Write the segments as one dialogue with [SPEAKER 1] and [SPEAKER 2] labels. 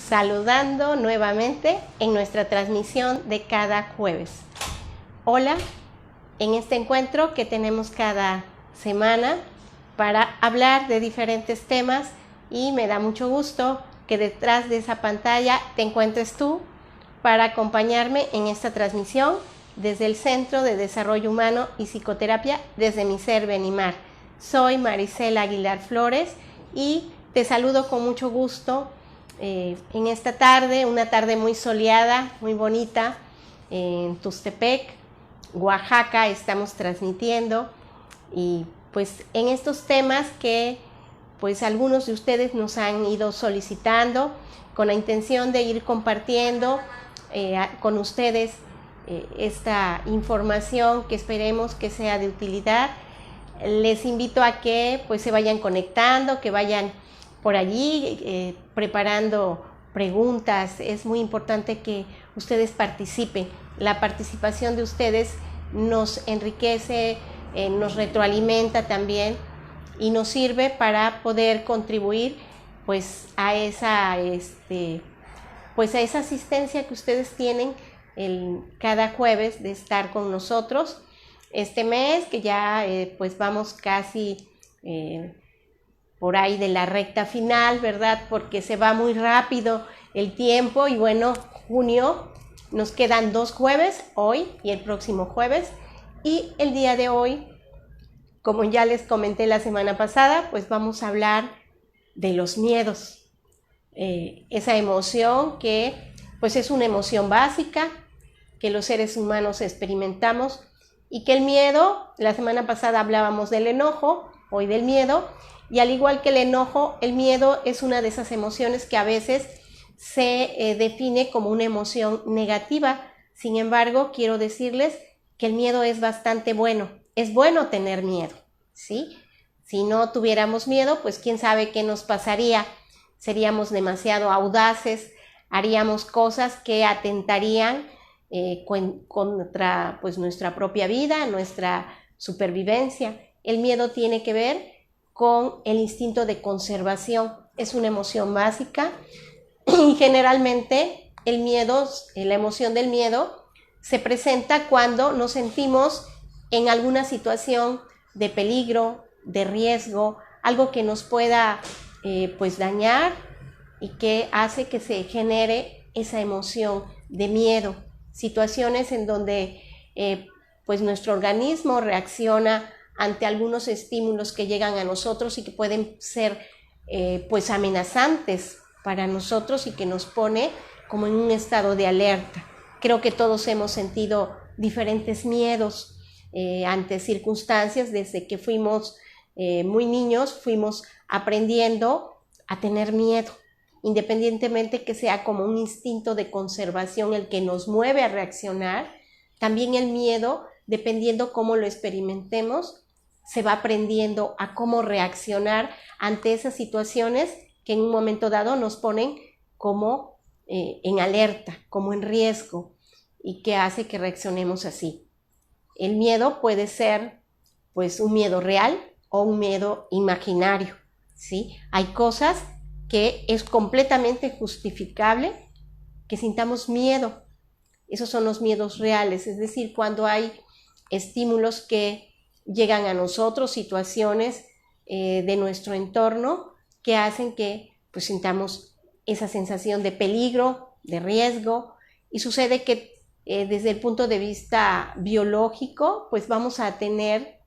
[SPEAKER 1] saludando nuevamente en nuestra transmisión de cada jueves. Hola, en este encuentro que tenemos cada semana para hablar de diferentes temas, y me da mucho gusto que detrás de esa pantalla te encuentres tú para acompañarme en esta transmisión desde el Centro de Desarrollo Humano y Psicoterapia desde mi ser Benimar. Soy Maricela Aguilar Flores y te saludo con mucho gusto en esta tarde, una tarde muy soleada, muy bonita, en Tuxtepec, Oaxaca. Estamos transmitiendo y pues en estos temas que pues algunos de ustedes nos han ido solicitando con la intención de ir compartiendo con ustedes esta información que esperemos que sea de utilidad. Les invito a que pues se vayan conectando, que vayan por allí preparando preguntas. Es muy importante que ustedes participen. La participación de ustedes nos enriquece, nos retroalimenta también y nos sirve para poder contribuir pues a esa asistencia que ustedes tienen cada jueves de estar con nosotros. Este mes que ya pues vamos casi por ahí de la recta final, ¿verdad? Porque se va muy rápido el tiempo y bueno, junio, nos quedan 2 jueves, hoy y el próximo jueves, y el día de hoy, como ya les comenté la semana pasada, pues vamos a hablar de los miedos, esa emoción que pues es una emoción básica que los seres humanos experimentamos, y que el miedo, la semana pasada hablábamos del enojo, hoy del miedo, y al igual que el enojo, el miedo es una de esas emociones que a veces se define como una emoción negativa. Sin embargo, quiero decirles que el miedo es bastante bueno. Es bueno tener miedo, ¿sí? Si no tuviéramos miedo, pues quién sabe qué nos pasaría. Seríamos demasiado audaces, haríamos cosas que atentarían contra pues nuestra propia vida, nuestra supervivencia. El miedo tiene que ver con el instinto de conservación. Es una emoción básica y generalmente el miedo, la emoción del miedo se presenta cuando nos sentimos en alguna situación de peligro, de riesgo, algo que nos pueda pues dañar, y que hace que se genere esa emoción de miedo. Situaciones en donde pues nuestro organismo reacciona ante algunos estímulos que llegan a nosotros y que pueden ser pues amenazantes para nosotros y que nos pone como en un estado de alerta. Creo que todos hemos sentido diferentes miedos ante circunstancias. Desde que fuimos muy niños fuimos aprendiendo a tener miedo, independientemente que sea como un instinto de conservación el que nos mueve a reaccionar. También el miedo, dependiendo cómo lo experimentemos, se va aprendiendo a cómo reaccionar ante esas situaciones que en un momento dado nos ponen como en alerta, como en riesgo, y que hace que reaccionemos así. El miedo puede ser pues un miedo real o un miedo imaginario, ¿sí? Hay cosas que es completamente justificable que sintamos miedo. Esos son los miedos reales, es decir, cuando hay estímulos que llegan a nosotros, situaciones de nuestro entorno que hacen que pues sintamos esa sensación de peligro, de riesgo, y sucede que desde el punto de vista biológico pues vamos a tener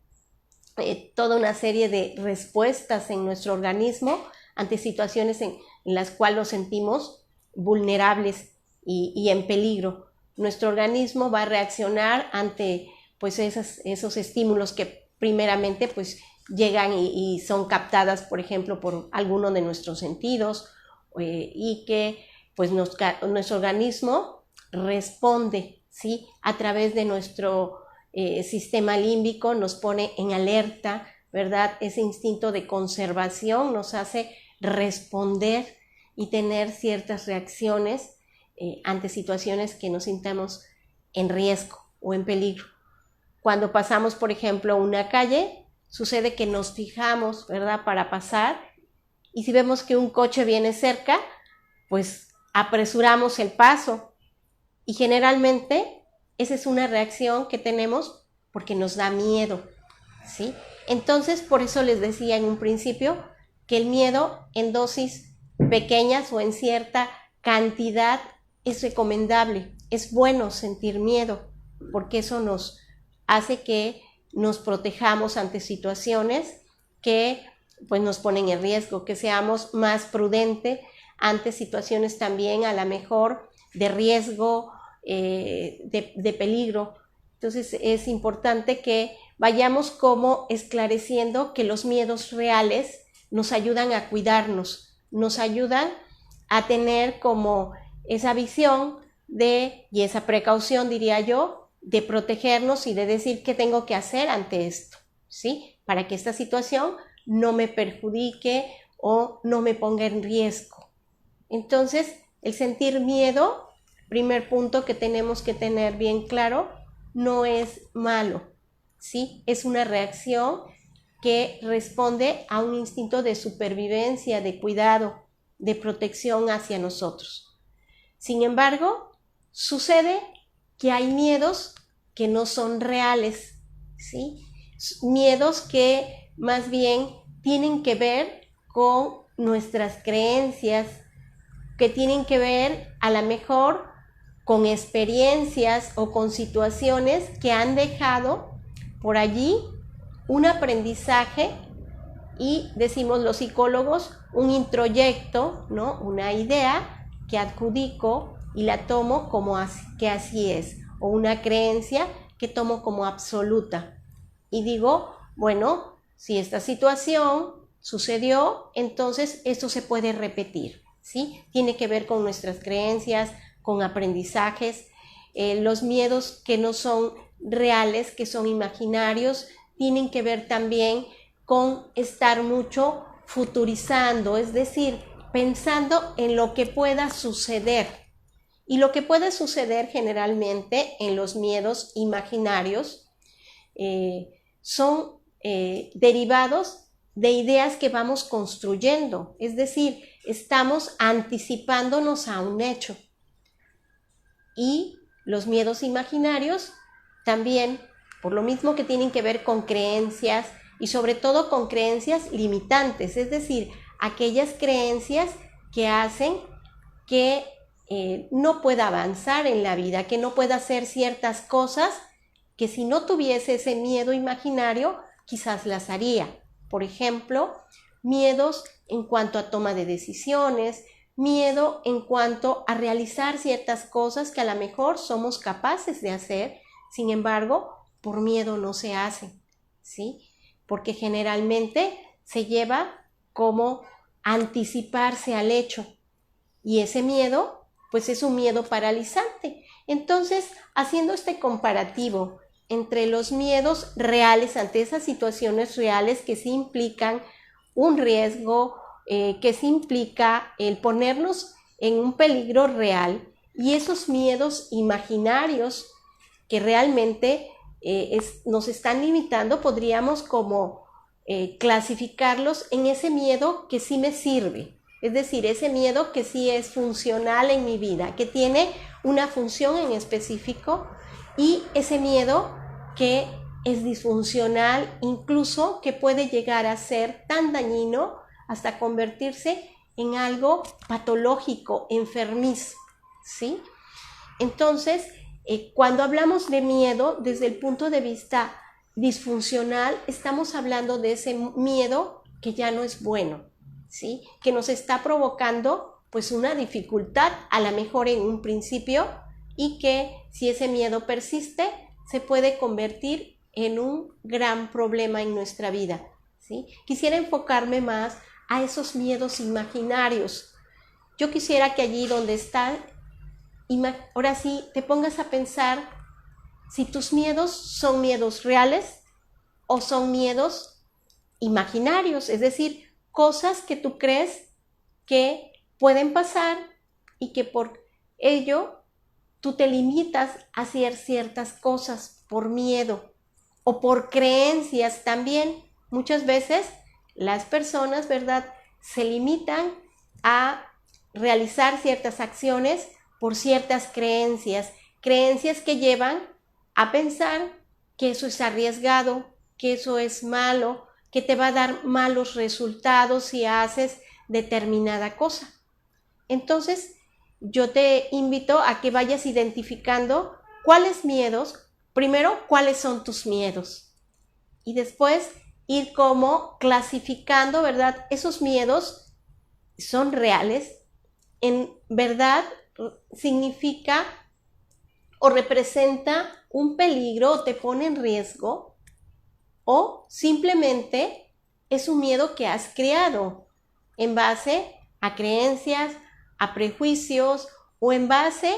[SPEAKER 1] toda una serie de respuestas en nuestro organismo ante situaciones en las cuales nos sentimos vulnerables y en peligro. Nuestro organismo va a reaccionar ante pues esos estímulos que primeramente pues llegan y son captadas, por ejemplo, por alguno de nuestros sentidos, y que pues nuestro organismo responde, ¿sí? A través de nuestro sistema límbico, nos pone en alerta, ¿verdad? Ese instinto de conservación nos hace responder y tener ciertas reacciones ante situaciones que nos sintamos en riesgo o en peligro. Cuando pasamos, por ejemplo, una calle, sucede que nos fijamos, ¿verdad?, para pasar, y si vemos que un coche viene cerca, pues apresuramos el paso y generalmente esa es una reacción que tenemos porque nos da miedo, ¿sí? Entonces, por eso les decía en un principio que el miedo en dosis pequeñas o en cierta cantidad es recomendable. Es bueno sentir miedo porque eso nos hace que nos protejamos ante situaciones que pues, nos ponen en riesgo, que seamos más prudentes ante situaciones también a lo mejor de riesgo, de peligro. Entonces es importante que vayamos como esclareciendo que los miedos reales nos ayudan a cuidarnos, nos ayudan a tener como esa visión y esa precaución, diría yo, de protegernos y de decir qué tengo que hacer ante esto, ¿sí? Para que esta situación no me perjudique o no me ponga en riesgo. Entonces, el sentir miedo, primer punto que tenemos que tener bien claro, no es malo, ¿sí? Es una reacción que responde a un instinto de supervivencia, de cuidado, de protección hacia nosotros. Sin embargo, sucede que hay miedos que no son reales, ¿sí? Miedos que más bien tienen que ver con nuestras creencias, que tienen que ver a lo mejor con experiencias o con situaciones que han dejado por allí un aprendizaje y, decimos los psicólogos, un introyecto, ¿no? Una idea que adjudico y la tomo como que así es, o una creencia que tomo como absoluta. Y digo, bueno, si esta situación sucedió, entonces esto se puede repetir, ¿sí? Tiene que ver con nuestras creencias, con aprendizajes, los miedos que no son reales, que son imaginarios, tienen que ver también con estar mucho futurizando, es decir, pensando en lo que pueda suceder. Y lo que puede suceder generalmente en los miedos imaginarios son derivados de ideas que vamos construyendo, es decir, estamos anticipándonos a un hecho. Y los miedos imaginarios también, por lo mismo que tienen que ver con creencias y sobre todo con creencias limitantes, es decir, aquellas creencias que hacen que no pueda avanzar en la vida, que no pueda hacer ciertas cosas que si no tuviese ese miedo imaginario, quizás las haría. Por ejemplo, miedos en cuanto a toma de decisiones, miedo en cuanto a realizar ciertas cosas que a lo mejor somos capaces de hacer, sin embargo, por miedo no se hacen, ¿sí? Porque generalmente se lleva como anticiparse al hecho y ese miedo pues es un miedo paralizante. Entonces, haciendo este comparativo entre los miedos reales ante esas situaciones reales que sí implican un riesgo, que sí implica el ponernos en un peligro real y esos miedos imaginarios que realmente nos están limitando, podríamos como clasificarlos en ese miedo que sí me sirve. Es decir, ese miedo que sí es funcional en mi vida, que tiene una función en específico, y ese miedo que es disfuncional, incluso que puede llegar a ser tan dañino hasta convertirse en algo patológico, enfermizo, ¿sí? Entonces, cuando hablamos de miedo desde el punto de vista disfuncional, estamos hablando de ese miedo que ya no es bueno, ¿sí? Que nos está provocando pues una dificultad a lo mejor en un principio y que si ese miedo persiste se puede convertir en un gran problema en nuestra vida, ¿sí? Quisiera enfocarme más a esos miedos imaginarios. Yo quisiera que allí donde está, ahora sí te pongas a pensar si tus miedos son miedos reales o son miedos imaginarios, es decir, cosas que tú crees que pueden pasar y que por ello tú te limitas a hacer ciertas cosas por miedo o por creencias también. Muchas veces las personas, ¿verdad?, se limitan a realizar ciertas acciones por ciertas creencias, creencias que llevan a pensar que eso es arriesgado, que eso es malo, que te va a dar malos resultados si haces determinada cosa. Entonces, yo te invito a que vayas identificando cuáles miedos, primero, cuáles son tus miedos, y después ir como clasificando, ¿verdad? Esos miedos son reales, en verdad significa o representa un peligro o te pone en riesgo, o simplemente es un miedo que has creado en base a creencias, a prejuicios o en base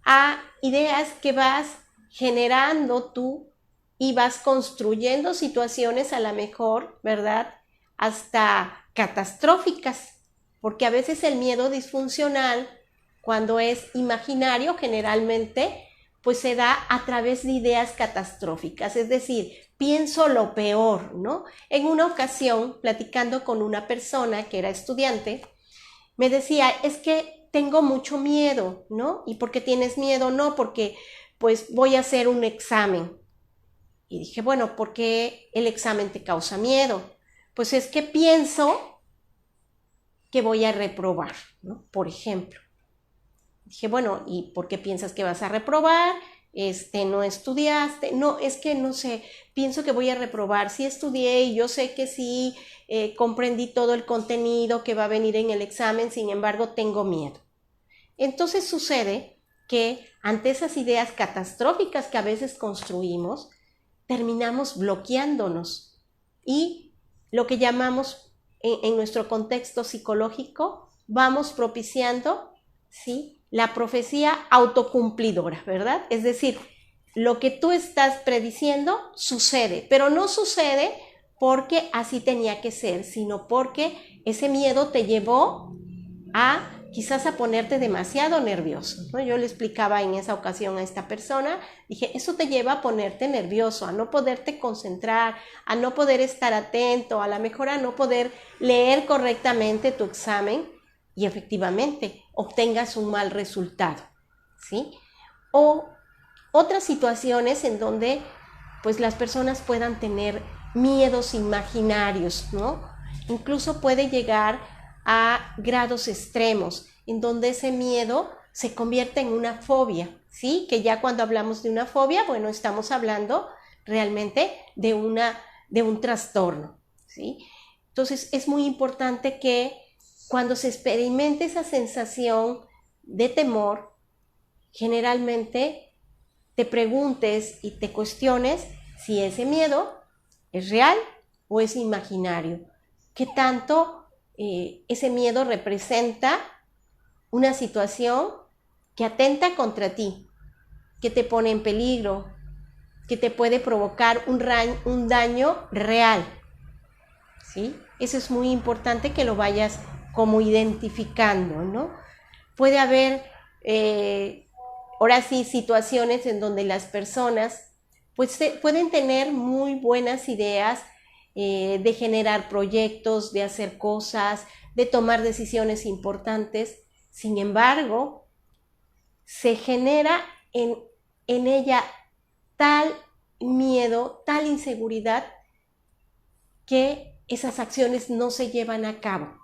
[SPEAKER 1] a ideas que vas generando tú y vas construyendo situaciones a lo mejor, ¿verdad? Hasta catastróficas, porque a veces el miedo disfuncional, cuando es imaginario, generalmente, pues se da a través de ideas catastróficas, es decir, pienso lo peor, ¿no? En una ocasión, platicando con una persona que era estudiante, me decía, es que tengo mucho miedo, ¿no? ¿Y por qué tienes miedo? No, porque pues voy a hacer un examen. Y dije, bueno, ¿por qué el examen te causa miedo? Pues es que pienso que voy a reprobar, ¿no? Por ejemplo. Dije, bueno, ¿y por qué piensas que vas a reprobar? No estudiaste, no, es que no sé, pienso que voy a reprobar, sí estudié y yo sé que sí comprendí todo el contenido que va a venir en el examen, sin embargo tengo miedo. Entonces sucede que ante esas ideas catastróficas que a veces construimos, terminamos bloqueándonos y lo que llamamos en nuestro contexto psicológico, vamos propiciando, ¿sí?, la profecía autocumplidora, ¿verdad? Es decir, lo que tú estás prediciendo sucede, pero no sucede porque así tenía que ser, sino porque ese miedo te llevó a quizás a ponerte demasiado nervioso, ¿no? Yo le explicaba en esa ocasión a esta persona, dije, eso te lleva a ponerte nervioso, a no poderte concentrar, a no poder estar atento, a lo mejor a no poder leer correctamente tu examen y efectivamente obtengas un mal resultado, ¿sí? O otras situaciones en donde pues las personas puedan tener miedos imaginarios, ¿no? Incluso puede llegar a grados extremos, en donde ese miedo se convierte en una fobia, ¿sí? Que ya cuando hablamos de una fobia, bueno, estamos hablando realmente de un trastorno, ¿sí? Entonces es muy importante que cuando se experimente esa sensación de temor, generalmente te preguntes y te cuestiones si ese miedo es real o es imaginario. ¿Qué tanto ese miedo representa una situación que atenta contra ti, que te pone en peligro, que te puede provocar un daño real? ¿Sí? Eso es muy importante que lo vayas como identificando, ¿no? Puede haber, ahora sí, situaciones en donde las personas pues pueden tener muy buenas ideas de generar proyectos, de hacer cosas, de tomar decisiones importantes. Sin embargo, se genera en ella tal miedo, tal inseguridad, que esas acciones no se llevan a cabo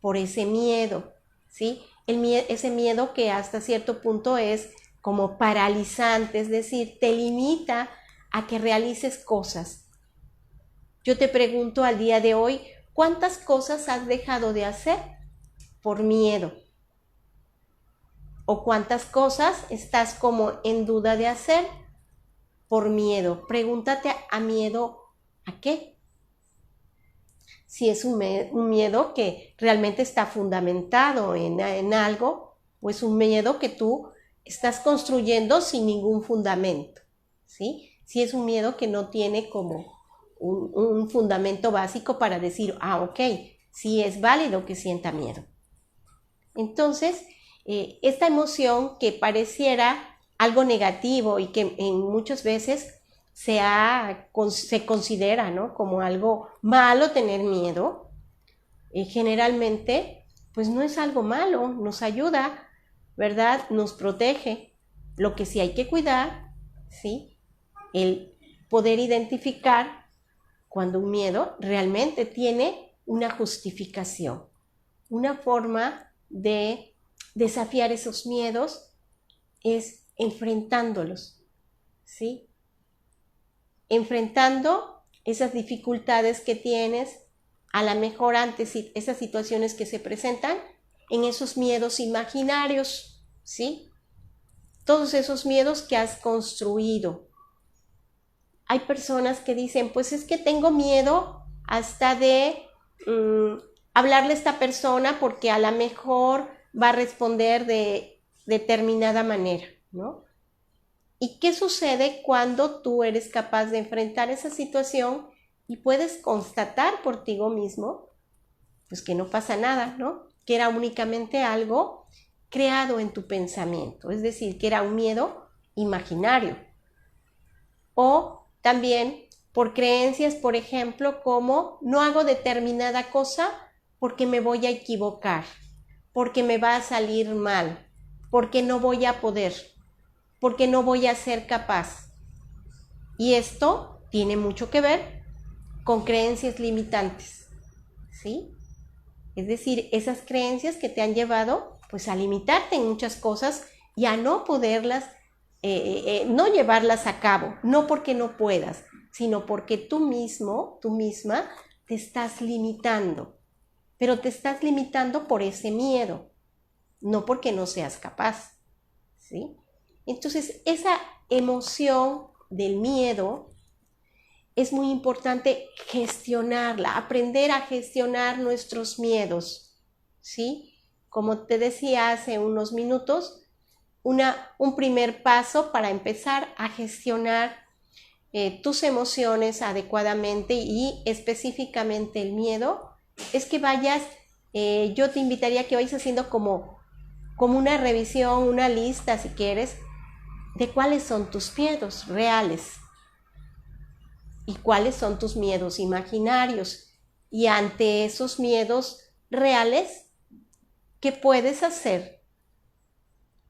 [SPEAKER 1] por ese miedo, ¿sí? Ese miedo que hasta cierto punto es como paralizante, es decir, te limita a que realices cosas. Yo te pregunto al día de hoy, ¿cuántas cosas has dejado de hacer por miedo? ¿O cuántas cosas estás como en duda de hacer por miedo? Pregúntate a miedo, ¿a qué? Si es un miedo que realmente está fundamentado en algo, o es un miedo que tú estás construyendo sin ningún fundamento, ¿sí? Si es un miedo que no tiene como un fundamento básico para decir, ok, sí es válido que sienta miedo. Entonces, esta emoción que pareciera algo negativo y que muchas veces se considera, ¿no?, como algo malo tener miedo, generalmente pues no es algo malo, nos ayuda, ¿verdad? Nos protege. Lo que sí hay que cuidar, ¿sí? El poder identificar cuando un miedo realmente tiene una justificación, una forma de desafiar esos miedos es enfrentándolos, ¿sí? Enfrentando esas dificultades que tienes, a lo mejor ante esas situaciones que se presentan, en esos miedos imaginarios, ¿sí? Todos esos miedos que has construido. Hay personas que dicen, pues es que tengo miedo hasta de hablarle a esta persona porque a lo mejor va a responder de determinada manera, ¿no? ¿Y qué sucede cuando tú eres capaz de enfrentar esa situación y puedes constatar por ti mismo, pues que no pasa nada, ¿no? Que era únicamente algo creado en tu pensamiento, es decir, que era un miedo imaginario. O también por creencias, por ejemplo, como no hago determinada cosa porque me voy a equivocar, porque me va a salir mal, porque no voy a poder, porque no voy a ser capaz. Y esto tiene mucho que ver con creencias limitantes, ¿sí? Es decir, esas creencias que te han llevado pues a limitarte en muchas cosas y a no poderlas, no llevarlas a cabo, no porque no puedas, sino porque tú mismo, tú misma, te estás limitando, pero te estás limitando por ese miedo, no porque no seas capaz, ¿sí? Entonces, esa emoción del miedo es muy importante gestionarla, aprender a gestionar nuestros miedos, ¿sí? Como te decía hace unos minutos, un primer paso para empezar a gestionar tus emociones adecuadamente y específicamente el miedo, es que vayas, yo te invitaría a que vayas haciendo como una revisión, una lista si quieres, de cuáles son tus miedos reales y cuáles son tus miedos imaginarios. Y ante esos miedos reales, ¿qué puedes hacer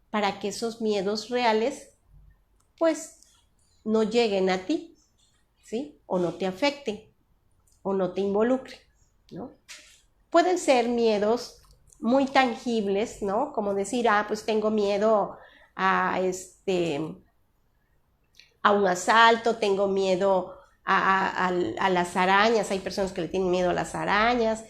[SPEAKER 1] para que esos miedos reales pues no lleguen a ti, ¿sí? O no te afecten, o no te involucren, ¿no? Pueden ser miedos muy tangibles, ¿no? Como decir, pues tengo miedo a un asalto, tengo miedo a las arañas, hay personas que le tienen miedo a las arañas,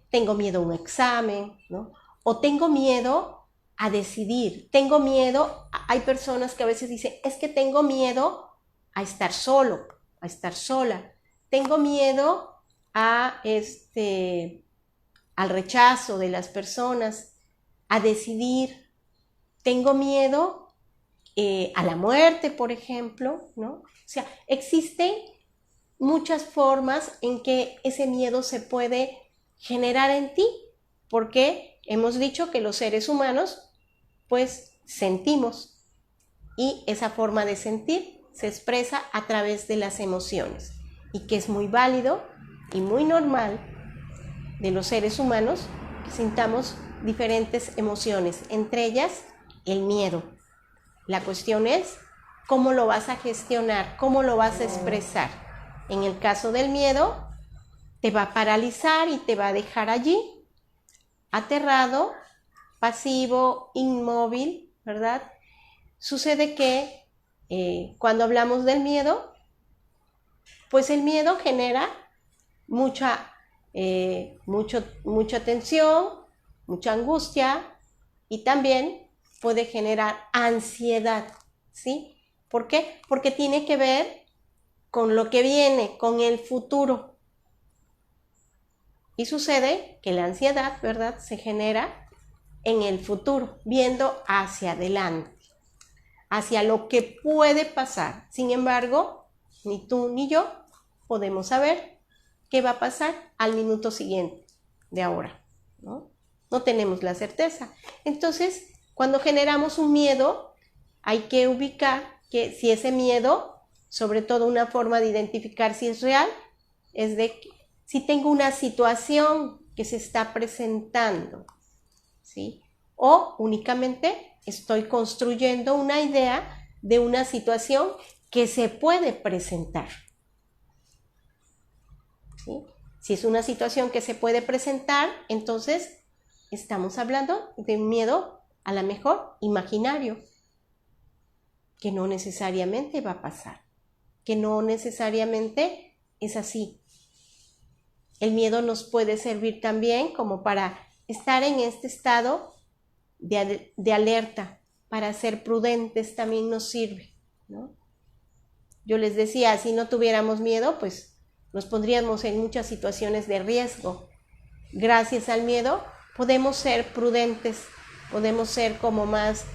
[SPEAKER 1] tengo miedo a un examen, ¿no? O tengo miedo a decidir, tengo miedo, hay personas que a veces dicen, es que tengo miedo a estar solo, a estar sola, tengo miedo al rechazo de las personas, a decidir, tengo miedo a la muerte, por ejemplo, ¿no? O sea, existen muchas formas en que ese miedo se puede generar en ti, porque hemos dicho que los seres humanos, pues, sentimos, y esa forma de sentir se expresa a través de las emociones, y que es muy válido y muy normal de los seres humanos que sintamos diferentes emociones, entre ellas el miedo. La cuestión es cómo lo vas a gestionar, cómo lo vas a expresar. En el caso del miedo, te va a paralizar y te va a dejar allí, aterrado, pasivo, inmóvil, ¿verdad? Sucede que cuando hablamos del miedo, pues el miedo genera mucha tensión, mucha angustia y también puede generar ansiedad, ¿sí? ¿Por qué? Porque tiene que ver con lo que viene, con el futuro. Y sucede que la ansiedad, ¿verdad?, se genera en el futuro, viendo hacia adelante, hacia lo que puede pasar. Sin embargo, ni tú ni yo podemos saber qué va a pasar al minuto siguiente de ahora, ¿no? No tenemos la certeza. Entonces, cuando generamos un miedo, hay que ubicar que si ese miedo, sobre todo una forma de identificar si es real, es de que si tengo una situación que se está presentando, ¿sí? O únicamente estoy construyendo una idea de una situación que se puede presentar, ¿sí? Si es una situación que se puede presentar, entonces estamos hablando de un miedo a lo mejor imaginario, que no necesariamente va a pasar, que no necesariamente es así. El miedo nos puede servir también como para estar en este estado de alerta, para ser prudentes también nos sirve, ¿no? Yo les decía, si no tuviéramos miedo, pues nos pondríamos en muchas situaciones de riesgo. Gracias al miedo podemos ser prudentes, podemos ser como más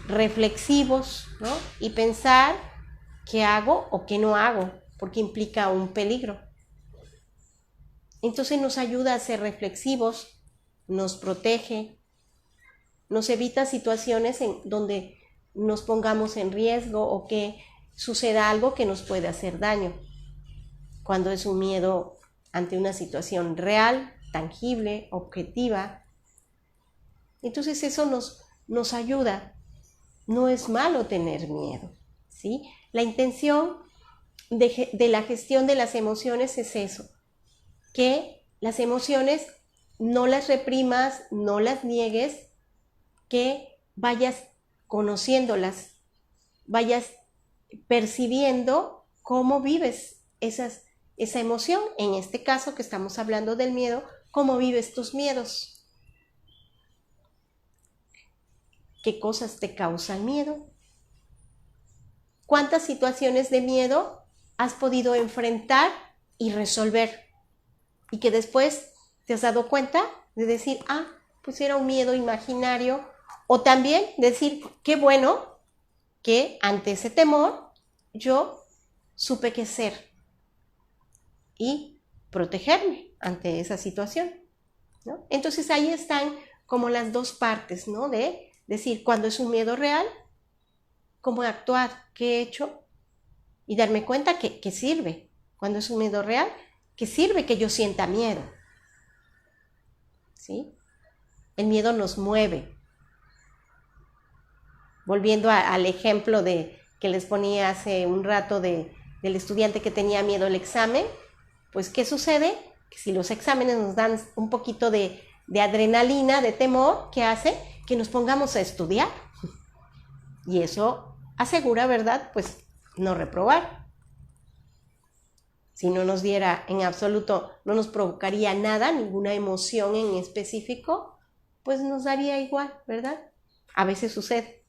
[SPEAKER 1] reflexivos, ¿no? Y pensar qué hago o qué no hago, porque implica un peligro. Entonces nos ayuda a ser reflexivos, nos protege, nos evita situaciones en donde nos pongamos en riesgo o que suceda algo que nos puede hacer daño. Cuando es un miedo ante una situación real, tangible, objetiva. Entonces eso nos ayuda. No es malo tener miedo, ¿sí? La intención de la gestión de las emociones es eso, que las emociones no las reprimas, no las niegues, que vayas conociéndolas, vayas percibiendo cómo vives esa emoción. En este caso que estamos hablando del miedo, cómo vives tus miedos. ¿Qué cosas te causan miedo? ¿Cuántas situaciones de miedo has podido enfrentar y resolver? Y que después te has dado cuenta de decir, pues era un miedo imaginario. O también decir, qué bueno que ante ese temor yo supe qué hacer y protegerme ante esa situación, ¿no? Entonces ahí están como las dos partes, ¿no? De decir, cuando es un miedo real, cómo actuar, qué he hecho y darme cuenta que sirve. Cuando es un miedo real, que sirve que yo sienta miedo, ¿sí? El miedo nos mueve. Volviendo al ejemplo que les ponía hace un rato del estudiante que tenía miedo al examen, pues ¿qué sucede? Que si los exámenes nos dan un poquito de adrenalina, de temor, ¿qué hace? Que nos pongamos a estudiar. Y eso asegura, ¿verdad? Pues no reprobar. Si no nos diera en absoluto, no nos provocaría nada, ninguna emoción en específico, pues nos daría igual, ¿verdad? A veces sucede.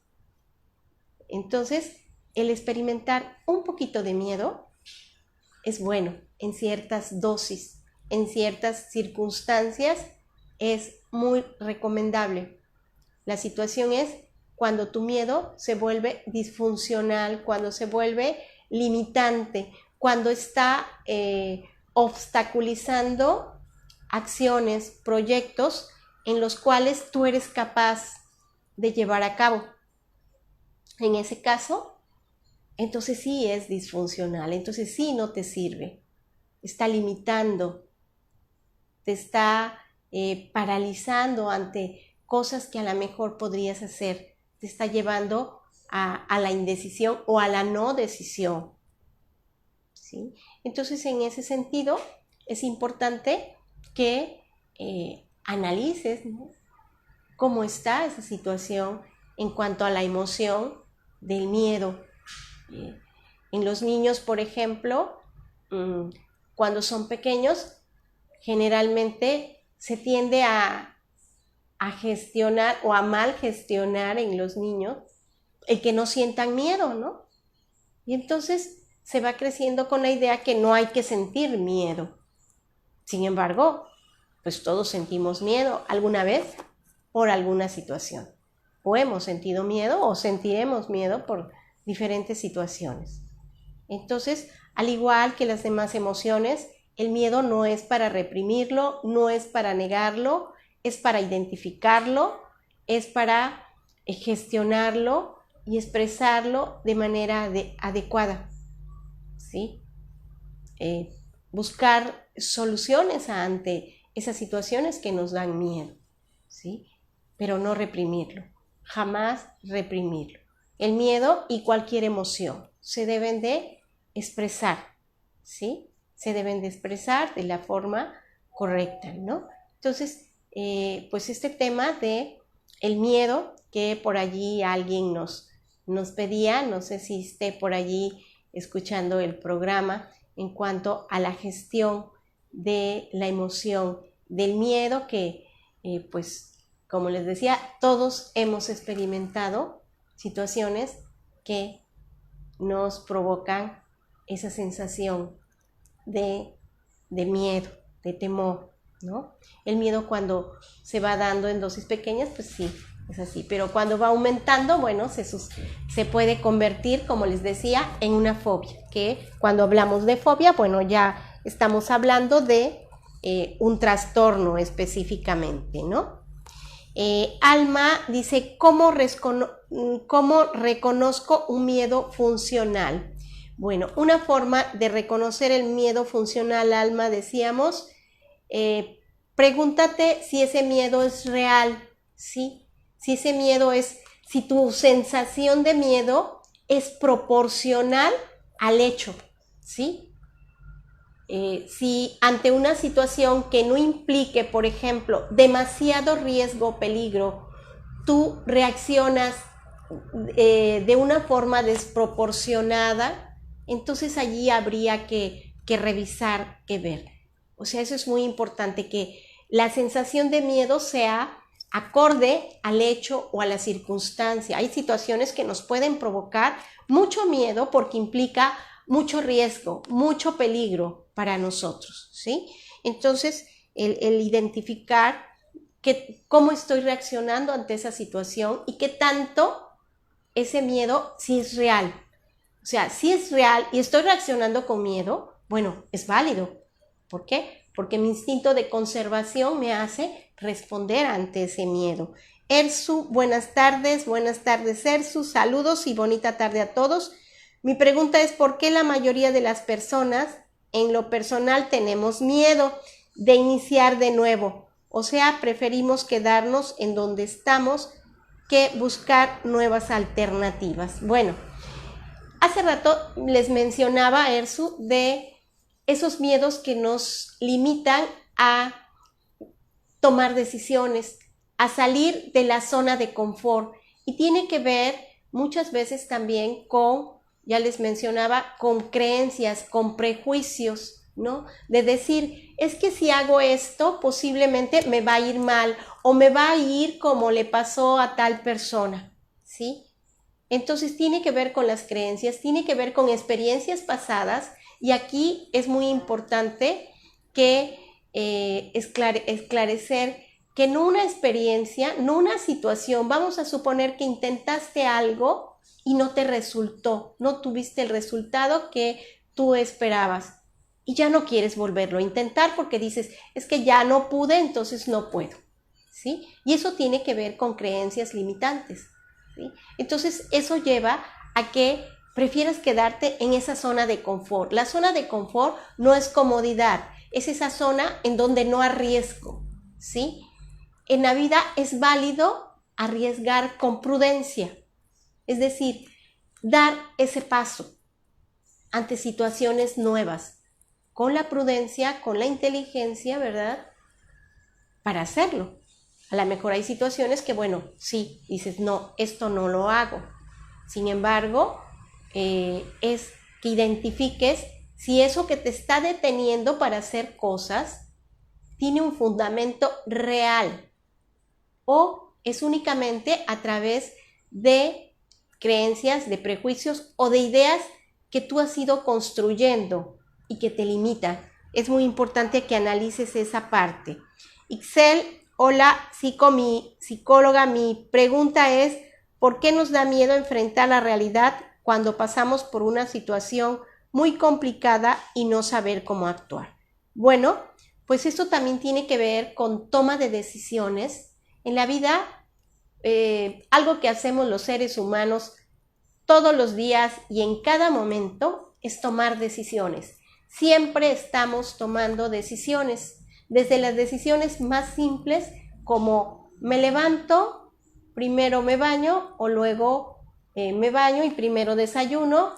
[SPEAKER 1] Entonces, el experimentar un poquito de miedo es bueno en ciertas dosis, en ciertas circunstancias es muy recomendable. La situación es cuando tu miedo se vuelve disfuncional, cuando se vuelve limitante, cuando está obstaculizando acciones, proyectos en los cuales tú eres capaz de llevar a cabo. En ese caso, entonces sí es disfuncional, entonces sí no te sirve, está limitando, te está paralizando ante cosas que a lo mejor podrías hacer, te está llevando a la indecisión o a la no decisión, ¿sí? Entonces en ese sentido es importante que analices, ¿no?, cómo está esa situación en cuanto a la emoción del miedo. En los niños, por ejemplo, cuando son pequeños, generalmente se tiende a gestionar o a mal gestionar en los niños el que no sientan miedo, ¿no? Y entonces se va creciendo con la idea que no hay que sentir miedo. Sin embargo, pues todos sentimos miedo alguna vez por alguna situación. O hemos sentido miedo o sentiremos miedo por diferentes situaciones. Entonces, al igual que las demás emociones, el miedo no es para reprimirlo, no es para negarlo, es para identificarlo, es para gestionarlo y expresarlo de manera adecuada, ¿sí? Buscar soluciones ante esas situaciones que nos dan miedo, ¿sí? Pero no reprimirlo, jamás reprimirlo. El miedo y cualquier emoción se deben de expresar, ¿sí? Se deben de expresar de la forma correcta, ¿no? Entonces, pues este tema de el miedo, que por allí alguien nos pedía, no sé si esté por allí escuchando el programa, en cuanto a la gestión de la emoción, del miedo que, pues, como les decía, todos hemos experimentado situaciones que nos provocan esa sensación de miedo, de temor, ¿no? El miedo cuando se va dando en dosis pequeñas, pues sí, es así, pero cuando va aumentando, bueno, se puede convertir, como les decía, en una fobia, que cuando hablamos de fobia, bueno, ya estamos hablando de un trastorno específicamente, ¿no? Alma dice, ¿cómo reconozco un miedo funcional? Bueno, una forma de reconocer el miedo funcional, Alma, decíamos, pregúntate si ese miedo es real, ¿sí? Si ese miedo si tu sensación de miedo es proporcional al hecho, ¿sí? Si ante una situación que no implique, por ejemplo, demasiado riesgo o peligro, tú reaccionas de una forma desproporcionada, entonces allí habría que revisar, que ver. O sea, eso es muy importante, que la sensación de miedo sea acorde al hecho o a la circunstancia. Hay situaciones que nos pueden provocar mucho miedo porque implica mucho riesgo, mucho peligro para nosotros, ¿sí? Entonces, el identificar cómo estoy reaccionando ante esa situación y qué tanto ese miedo sí es real. O sea, si es real y estoy reaccionando con miedo, bueno, es válido. ¿Por qué? Porque mi instinto de conservación me hace responder ante ese miedo. Ersu, buenas tardes Ersu, saludos y bonita tarde a todos. Mi pregunta es, ¿por qué la mayoría de las personas en lo personal tenemos miedo de iniciar de nuevo? O sea, preferimos quedarnos en donde estamos que buscar nuevas alternativas. Bueno, hace rato les mencionaba, Ersu, de esos miedos que nos limitan a tomar decisiones, a salir de la zona de confort. Y tiene que ver muchas veces también con, ya les mencionaba, con creencias, con prejuicios, ¿no? De decir, es que si hago esto, posiblemente me va a ir mal o me va a ir como le pasó a tal persona, ¿sí? Entonces tiene que ver con las creencias, tiene que ver con experiencias pasadas, y aquí es muy importante que esclarecer que no una experiencia, no una situación, vamos a suponer que intentaste algo y no te resultó, no tuviste el resultado que tú esperabas y ya no quieres volverlo a intentar porque dices, es que ya no pude, entonces no puedo, ¿sí? Y eso tiene que ver con creencias limitantes, ¿sí? Entonces eso lleva a que prefieras quedarte en esa zona de confort. La zona de confort no es comodidad, es esa zona en donde no arriesgo, ¿sí? En la vida es válido arriesgar con prudencia, es decir, dar ese paso ante situaciones nuevas, con la prudencia, con la inteligencia, ¿verdad? Para hacerlo. A lo mejor hay situaciones que, bueno, sí, dices, no, esto no lo hago. Sin embargo, es que identifiques si eso que te está deteniendo para hacer cosas tiene un fundamento real o es únicamente a través de creencias, de prejuicios o de ideas que tú has ido construyendo y que te limitan. Es muy importante que analices esa parte. Ixel, hola, psicóloga, mi pregunta es, ¿por qué nos da miedo enfrentar la realidad cuando pasamos por una situación muy complicada y no saber cómo actuar? Bueno, pues esto también tiene que ver con toma de decisiones. En la vida, algo que hacemos los seres humanos todos los días y en cada momento es tomar decisiones. Siempre estamos tomando decisiones. desde las decisiones más simples como me levanto, primero me baño o luego me baño y primero desayuno,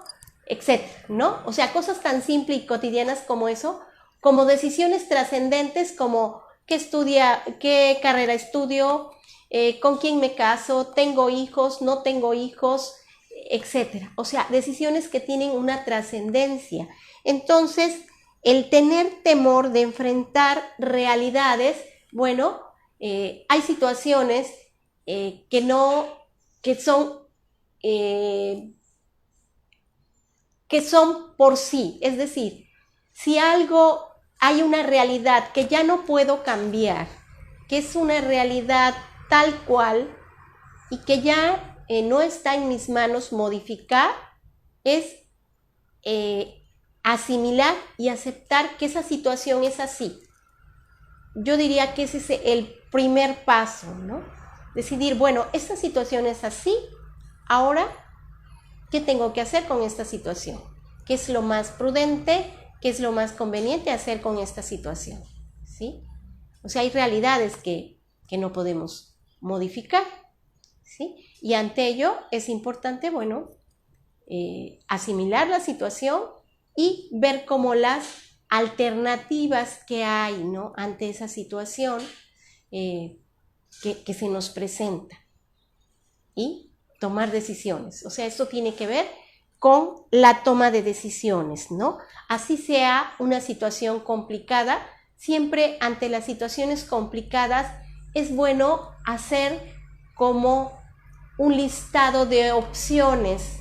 [SPEAKER 1] etcétera, ¿no? O sea, cosas tan simples y cotidianas como eso, como decisiones trascendentes como qué carrera estudio, con quién me caso, tengo hijos, no tengo hijos, etcétera. O sea, decisiones que tienen una trascendencia. Entonces, el tener temor de enfrentar realidades, bueno, hay situaciones que son por sí, es decir, si hay una realidad que ya no puedo cambiar, que es una realidad tal cual y que ya no está en mis manos modificar, es asimilar y aceptar que esa situación es así. Yo diría que ese es el primer paso, ¿no? Decidir, bueno, esta situación es así, ahora, ¿qué tengo que hacer con esta situación? ¿Qué es lo más prudente? ¿Qué es lo más conveniente hacer con esta situación? ¿Sí? O sea, hay realidades que no podemos modificar, ¿sí? Y ante ello es importante, bueno, asimilar la situación y ver cómo las alternativas que hay, ¿no?, ante esa situación que se nos presenta y tomar decisiones. O sea, esto tiene que ver con la toma de decisiones, ¿no? Así sea una situación complicada, siempre ante las situaciones complicadas es bueno hacer como un listado de opciones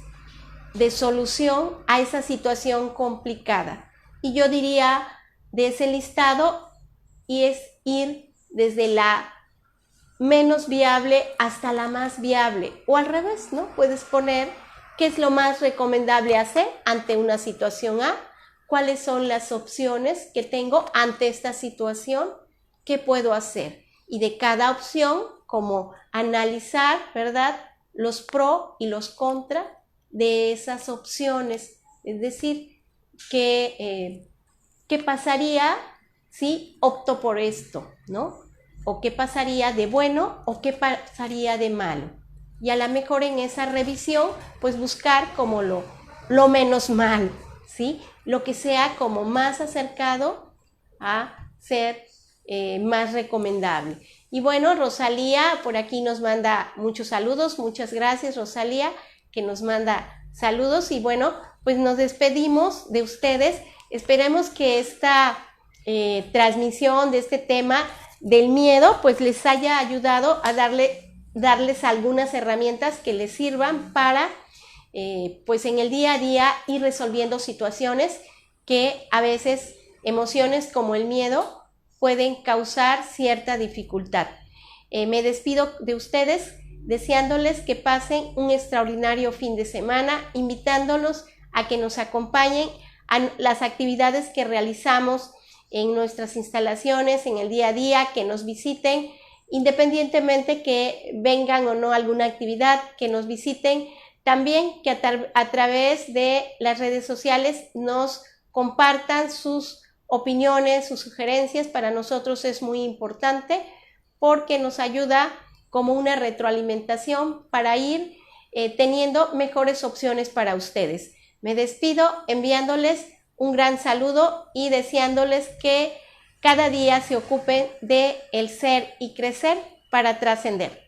[SPEAKER 1] de solución a esa situación complicada. Y yo diría de ese listado y es ir desde la menos viable hasta la más viable, o al revés, ¿no? Puedes poner qué es lo más recomendable hacer ante una situación A, cuáles son las opciones que tengo ante esta situación, qué puedo hacer, y de cada opción como analizar, ¿verdad?, los pros y los contras de esas opciones, es decir, qué pasaría si opto por esto, ¿no? O qué pasaría de bueno o qué pasaría de malo. Y a lo mejor en esa revisión, pues buscar como lo menos mal, ¿sí? Lo que sea como más acercado a ser más recomendable. Y bueno, Rosalía por aquí nos manda muchos saludos. Muchas gracias, Rosalía, que nos manda saludos. Y bueno, pues nos despedimos de ustedes. Esperemos que esta transmisión de este tema del miedo pues les haya ayudado a darles algunas herramientas que les sirvan para pues en el día a día ir resolviendo situaciones que a veces emociones como el miedo pueden causar cierta dificultad. Me despido de ustedes deseándoles que pasen un extraordinario fin de semana, invitándolos a que nos acompañen a las actividades que realizamos en nuestras instalaciones en el día a día, que nos visiten, independientemente que vengan o no a alguna actividad, que nos visiten, también que a través de las redes sociales nos compartan sus opiniones, sus sugerencias. Para nosotros es muy importante porque nos ayuda como una retroalimentación para ir teniendo mejores opciones para ustedes. Me despido enviándoles un gran saludo y deseándoles que cada día se ocupen de el ser y crecer para trascender.